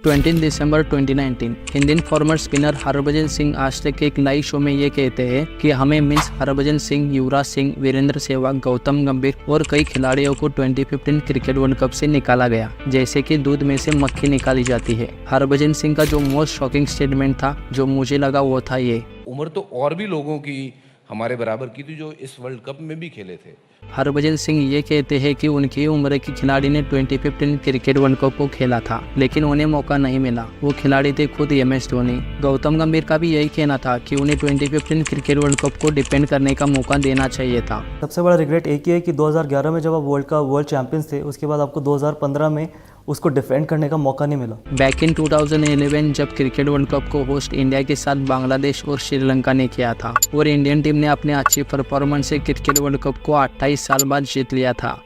20 दिसंबर 2019 Indian farmer spinner Harbhajan Singh आज तक के एक लाइव शो में ये कहते हैं कि हमें मीन्स हरभजन सिंह, युवराज सिंह, वीरेंद्र सहवाग, गौतम गंभीर और कई खिलाड़ियों को 2015 क्रिकेट वर्ल्ड कप से निकाला गया जैसे कि दूध में से मक्खी निकाली जाती है। हरभजन सिंह का जो मोस्ट शॉकिंग स्टेटमेंट था जो मुझे लगा वो था ये, उम्र तो और भी लोगों की हमारे बराबर की थी जो इस वर्ल्ड कप में भी खेले थे। हरभजन सिंह ये कहते हैं कि उनकी उम्र के खिलाड़ी ने 2015 क्रिकेट वर्ल्ड कप को खेला था लेकिन उन्हें मौका नहीं मिला। वो खिलाड़ी थे खुद MS धोनी। गौतम गंभीर का भी यही कहना था कि उन्हें 2015 क्रिकेट वर्ल्ड कप को डिपेंड करने का मौका देना चाहिए था। सबसे बड़ा रिग्रेट एक ही है कि 2011 में जब आप वर्ल्ड चैंपियंस थे उसके बाद आपको 2015 में उसको डिफेंड करने का मौका नहीं मिला। बैक इन 2011 जब क्रिकेट वर्ल्ड कप को होस्ट इंडिया के साथ बांग्लादेश और श्रीलंका ने किया था और इंडियन टीम ने अपने अच्छी परफॉर्मेंस से क्रिकेट वर्ल्ड कप को 28 साल बाद जीत लिया था।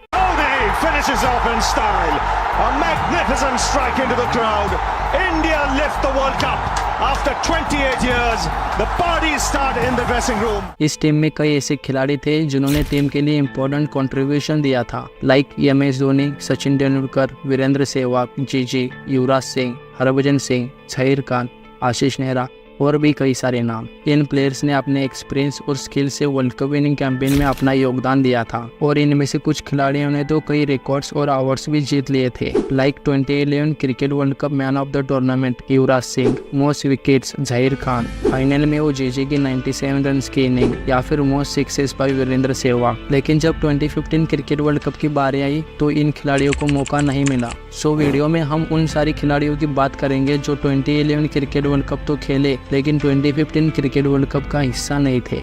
Finishes off in style. A magnificent strike into the crowd. India lift the World Cup. After 28 years, the parties start in the dressing room. इस टीम में कई ऐसे खिलाड़ी थे जिन्होंने टीम के लिए इम्पोर्टेंट कंट्रीब्यूशन दिया था, like MS Dhoni, Sachin Tendulkar, Virender Sehwag, GG, Yuvraj Singh, Harbhajan Singh, Zaheer Khan, Ashish Nehra और भी कई सारे नाम। इन प्लेयर्स ने अपने एक्सपीरियंस और स्किल से वर्ल्ड कप विनिंग कैंपेन में अपना योगदान दिया था और इनमें से कुछ खिलाड़ियों ने तो कई रिकॉर्ड्स और अवार्ड्स भी जीत लिए थे, like 2011 cricket world cup man of the tournament Yuvraj Singh, most wickets Zaheer Khan, final में वो GG की 97 रन की इनिंग, या फिर most sixes by Virender Sehwag. लेकिन जब 2015 क्रिकेट वर्ल्ड कप की बारी आई तो इन खिलाड़ियों को मौका नहीं मिला। सो वीडियो में हम उन सारी खिलाड़ियों की बात करेंगे जो 2011 क्रिकेट वर्ल्ड कप तो खेले लेकिन 2015 क्रिकेट वर्ल्ड कप का हिस्सा नहीं थे।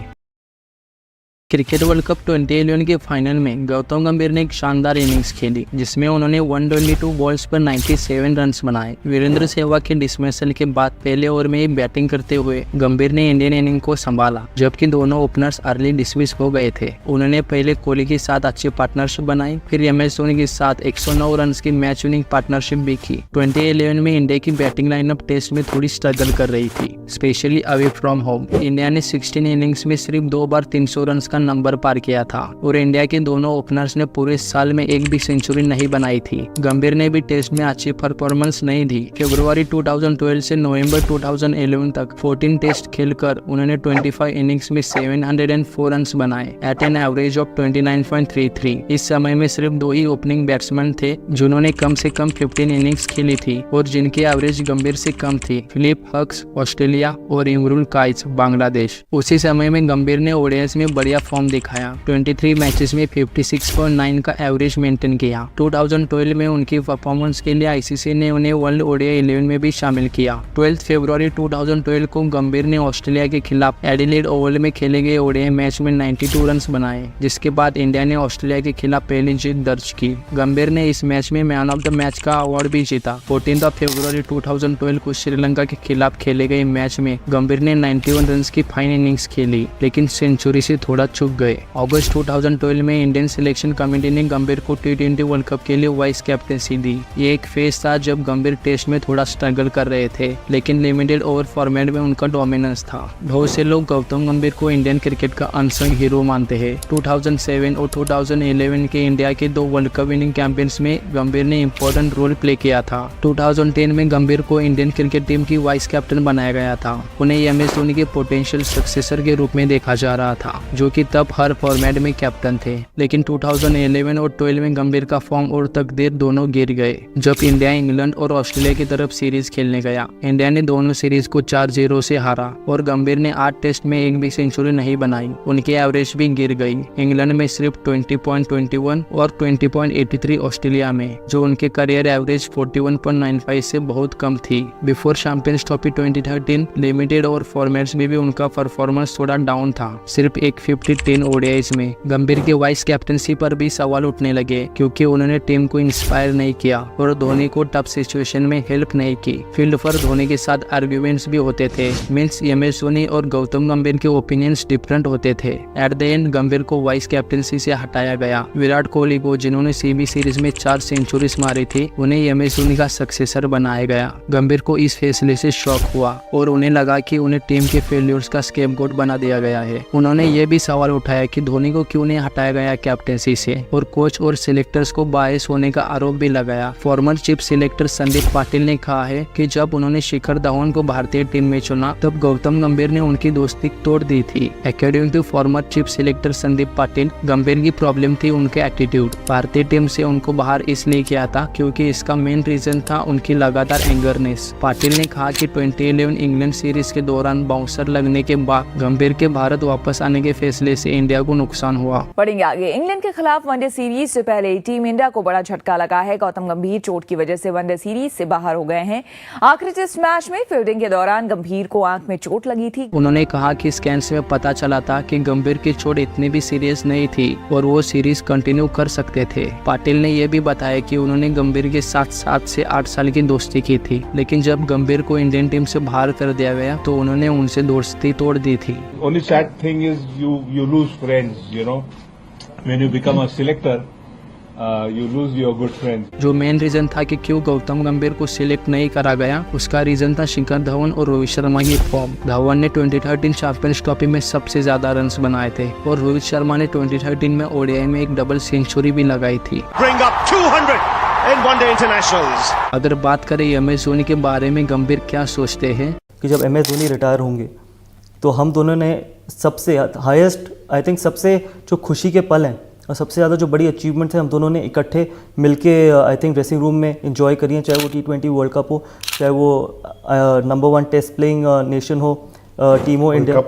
क्रिकेट वर्ल्ड कप 2011 के फाइनल में गौतम गंभीर ने एक शानदार इनिंग्स खेली जिसमें उन्होंने 122 बॉल्स पर 97 रन्स बनाए। वीरेंद्र सहवाग के डिसमिसल के बाद पहले ओवर में बैटिंग करते हुए गंभीर ने इंडियन इनिंग को संभाला जबकि दोनों ओपनर्स अर्ली डिसमिस हो गए थे। उन्होंने पहले कोहली के साथ अच्छी पार्टनरशिप बनाई, फिर MS धोनी के साथ 109 रन की मैच विनिंग पार्टनरशिप भी की। 2011 में इंडिया की बैटिंग लाइनअप टेस्ट में थोड़ी स्ट्रगल कर रही थी, specially away from home. India ने 16 इनिंग्स में सिर्फ 2 बार 300 रन का नंबर पार किया था और इंडिया के दोनों ओपनर्स ने पूरे साल में एक भी सेंचुरी नहीं बनाई थी। गंभीर ने भी टेस्ट में अच्छी परफॉर्मेंस नहीं दी। फरवरी 2012 से नवंबर 2011 तक 14 टेस्ट खेलकर उन्होंने 25 इनिंग्स में 704 रन बनाए एट एन एवरेज ऑफ 29.33। इस समय में सिर्फ 2 ही ओपनिंग बैट्समैन थे जिन्होंने कम से कम 15 इनिंग्स खेली थी और जिनकी एवरेज गंभीर से कम थी, फिलिप हक्स ऑस्ट्रेलिया और इमरुल काइस बांग्लादेश। उसी समय में गंभीर ने ओडीआई में बढ़िया फॉर्म दिखाया। 23 मैचेस में 56.9 का एवरेज मेंटेन किया। 2012 में उनकी परफॉर्मेंस के लिए ICC ने उन्हें वर्ल्ड ODI 11 में भी शामिल किया। 12 फरवरी 2012 को गंभीर ने ऑस्ट्रेलिया के खिलाफ एडिलेड ओवल में खेले गए ODI मैच में 92 रन बनाए, जिसके बाद इंडिया ने ऑस्ट्रेलिया के खिलाफ पहली जीत दर्ज की। गंभीर ने इस मैच में मैन ऑफ द मैच का अवार्ड भी जीता। 14 फरवरी 2012 को श्रीलंका के खिलाफ खेले गए मैच में गंभीर ने 91 रन की फाइन इनिंग्स खेली लेकिन सेंचुरी से थोड़ा चूक गए। अगस्त 2012 में इंडियन सिलेक्शन कमेटी ने गंभीर को T20 वर्ल्ड कप के लिए वाइस कैप्टेंसी दी। ये एक फेज था जब गंभीर टेस्ट में थोड़ा स्ट्रगल कर रहे थे लेकिन लिमिटेड ओवर फॉर्मेट में उनका डोमिनेंस था। बहुत से लोग गौतम गंभीर को इंडियन क्रिकेट का अनसंग हीरो मानते हैं। 2007 और 2011 के इंडिया के 2 वर्ल्ड कप विनिंग कैंपेन्स में गंभीर ने इंपॉर्टेंट रोल प्ले किया था। 2010 में गंभीर को इंडियन क्रिकेट टीम की वाइस कैप्टन बनाया गया था। उन्हें MS धोनी के पोटेंशियल सक्सेसर के रूप में देखा जा रहा था जो कि तब हर फॉर्मेट में कैप्टन थे। लेकिन 2011 और 12 में गंभीर का फॉर्म और तकदीर दोनों गिर गए जब इंडिया इंग्लैंड और ऑस्ट्रेलिया की तरफ सीरीज खेलने गया। इंडिया ने दोनों सीरीज को 4-0 से हारा और गंभीर ने 8 टेस्ट में एक भी सेंचुरी नहीं बनाई। उनकी एवरेज भी गिर गई, इंग्लैंड में सिर्फ 20.21 और 20.83 ऑस्ट्रेलिया में, जो उनके करियर एवरेज 41.95 से बहुत कम थी। बिफोर चैंपियंस ट्रॉफी 2013 लिमिटेड और फॉर्मेट्स में भी उनका परफॉर्मेंस थोड़ा डाउन था, सिर्फ एक 50-10 ODIs में। गंभीर के वाइस कैप्टनसी पर भी सवाल उठने लगे क्योंकि उन्होंने टीम को इंस्पायर नहीं किया और धोनी को टफ सिचुएशन में हेल्प नहीं की। फील्ड पर धोनी के साथ आर्ग्यूमेंट्स भी होते थे, मींस MS धोनी और गौतम गंभीर के ओपिनियंस डिफरेंट होते थे। एट द एंड गंभीर को वाइस कैप्टनसी से हटाया गया। विराट कोहली को, जिन्होंने CB सीरीज में 4 सेंचुरीज मारी थी, उन्हें MS धोनी का सक्सेसर बनाया गया। गंभीर को इस फैसले से शॉक हुआ और उन्हें लगा कि उन्हें टीम के फेल्यूर्स का स्केपगोट बना दिया गया है। उन्होंने ये भी सवाल उठाया कि धोनी को क्यों नहीं हटाया गया कैप्टेंसी से, और कोच और सिलेक्टर्स को बायस होने का आरोप भी लगाया। Farmer chief selector Sandeep Patil ने कहा है कि जब उन्होंने शिखर धवन को भारतीय टीम में चुना तब गौतम गंभीर ने उनकी दोस्ती तोड़ दी थी। According to former chief selector Sandeep Patil, Gambhir की प्रॉब्लम थी उनके एटीट्यूड। भारतीय टीम से उनको बाहर इसलिए किया था क्योंकि इसका मेन रीजन था उनकी लगातार एंगरनेस। पाटिल ने कहा कि 2011 इंग्लैंड सीरीज के दौरान बाउंसर लगने के बाद गंभीर के भारत वापस आने के फैसले से इंडिया को नुकसान हुआ। बढ़ेंगे आगे। इंग्लैंड के खिलाफ वनडे सीरीज से पहले टीम इंडिया को बड़ा झटका लगा है। गौतम गंभीर चोट की वजह से वनडे सीरीज से बाहर हो गए हैं। आखिरी टेस्ट मैच में फील्डिंग के दौरान गंभीर को आंख में चोट लगी थी। उन्होंने कहा कि स्कैन्स में पता चला था कि गंभीर की चोट इतनी भी सीरियस नहीं थी और वो सीरीज कंटिन्यू कर सकते थे। पाटिल ने यह भी बताया कि उन्होंने गंभीर के साथ 7 से 8 साल की दोस्ती की थी, लेकिन जब गंभीर को इंडियन टीम से बाहर कर दिया गया तो उन्होंने उनसे दोस्ती तोड़ दी थी। Only sad thing is you lose friends, you know. When you become a selector, you lose your good friends. जो मेन रीजन था कि क्यों गौतम गंभीर को सिलेक्ट नहीं करा गया, उसका रीजन था शिखर धवन और रोहित शर्मा की फॉर्म। धवन ने 2013 चैंपियंस ट्रॉफी में सबसे ज्यादा रन्स बनाए थे और रोहित शर्मा ने 2013 में ओडीआई में एक डबल सेंचुरी भी लगाई थी। Bring up 200 in one-day internationals. अगर बात करें MS धोनी के बारे में गंभीर क्या सोचते हैं कि जब MS धोनी रिटायर होंगे तो हम दोनों ने सबसे हाईएस्ट, आई थिंक सबसे जो खुशी के पल हैं और सबसे ज़्यादा जो बड़ी अचीवमेंट है हम दोनों ने इकट्ठे मिलके आई थिंक ड्रेसिंग रूम में एंजॉय करी है, चाहे वो T20 वर्ल्ड कप हो, चाहे वो नंबर 1 टेस्ट प्लेइंग नेशन हो, टीम हो इंडिया,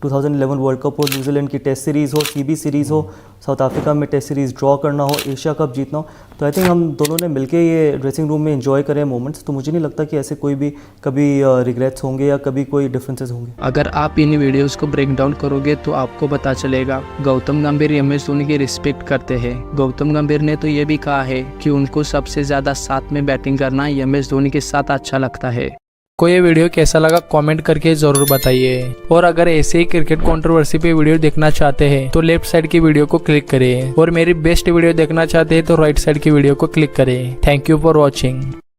2011 वर्ल्ड कप हो, न्यूजीलैंड की टेस्ट सीरीज़ हो, CB सीरीज़ हो, साउथ अफ्रीका में टेस्ट सीरीज़ ड्रॉ करना हो, एशिया कप जीतना हो, तो आई थिंक हम दोनों ने मिलके ये ड्रेसिंग रूम में एंजॉय करे मोमेंट्स। तो मुझे नहीं लगता कि ऐसे कोई भी कभी रिग्रेट्स होंगे या कभी कोई डिफरेंसेस होंगे। अगर आप इन वीडियोस को ब्रेक डाउन करोगे तो आपको पता चलेगा गौतम गंभीर MS धोनी की रिस्पेक्ट करते हैं। गौतम गंभीर ने तो ये भी कहा है कि उनको सबसे ज़्यादा साथ में बैटिंग करना MS धोनी के साथ अच्छा लगता है। को ये वीडियो कैसा लगा कमेंट करके जरूर बताइए, और अगर ऐसे ही क्रिकेट कंट्रोवर्सी पे वीडियो देखना चाहते हैं तो लेफ्ट साइड की वीडियो को क्लिक करें, और मेरी बेस्ट वीडियो देखना चाहते हैं तो राइट साइड की वीडियो को क्लिक करें। Thank you for watching.